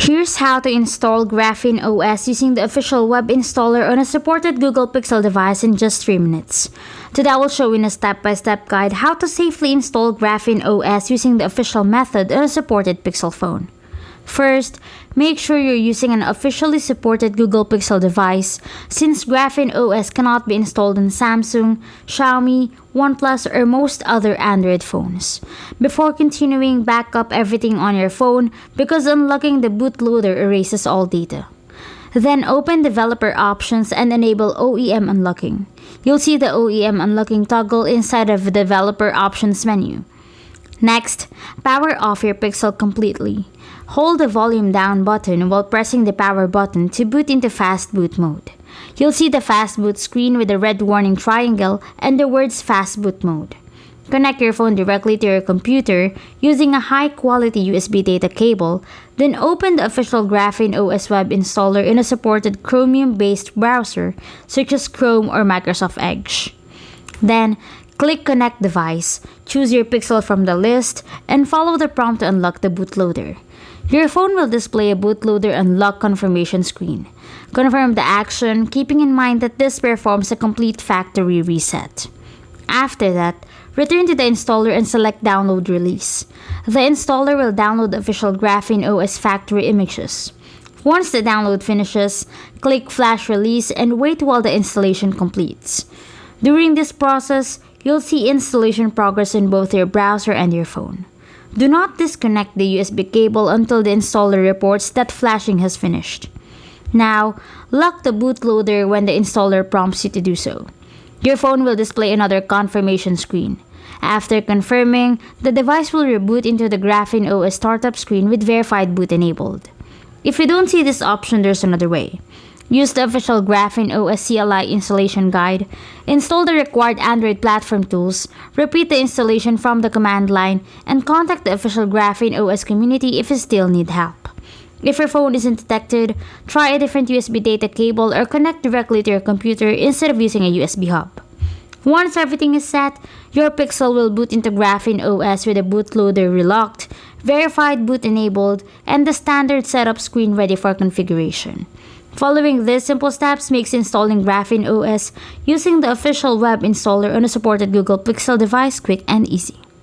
Here's how to install GrapheneOS using the official web installer on a supported Google Pixel device in just 3 minutes. Today I will show you in a step-by-step guide how to safely install GrapheneOS using the official method on a supported Pixel phone. First, make sure you're using an officially supported Google Pixel device since GrapheneOS cannot be installed on Samsung, Xiaomi, OnePlus, or most other Android phones. Before continuing, back up everything on your phone because unlocking the bootloader erases all data. Then open Developer Options and enable OEM Unlocking. You'll see the OEM Unlocking toggle inside of the Developer Options menu. Next, power off your Pixel completely. Hold the volume down button while pressing the power button to boot into fast boot mode. You'll see the fast boot screen with the red warning triangle and the words fast boot mode. Connect your phone directly to your computer using a high-quality USB data cable, then open the official GrapheneOS web installer in a supported Chromium-based browser such as Chrome or Microsoft Edge. Then, click Connect Device, choose your Pixel from the list, and follow the prompt to unlock the bootloader. Your phone will display a bootloader unlock confirmation screen. Confirm the action, keeping in mind that this performs a complete factory reset. After that, return to the installer and select Download Release. The installer will download the official GrapheneOS factory images. Once the download finishes, click Flash Release and wait while the installation completes. During this process, you'll see installation progress in both your browser and your phone. Do not disconnect the USB cable until the installer reports that flashing has finished. Now, lock the bootloader when the installer prompts you to do so. Your phone will display another confirmation screen. After confirming, the device will reboot into the GrapheneOS startup screen with verified boot enabled. If you don't see this option, there's another way. Use the official GrapheneOS CLI installation guide, install the required Android platform tools, repeat the installation from the command line, and contact the official GrapheneOS community if you still need help. If your phone isn't detected, try a different USB data cable or connect directly to your computer instead of using a USB hub. Once everything is set, your Pixel will boot into GrapheneOS with the bootloader relocked, verified boot enabled, and the standard setup screen ready for configuration. Following these simple steps makes installing GrapheneOS using the official web installer on a supported Google Pixel device quick and easy.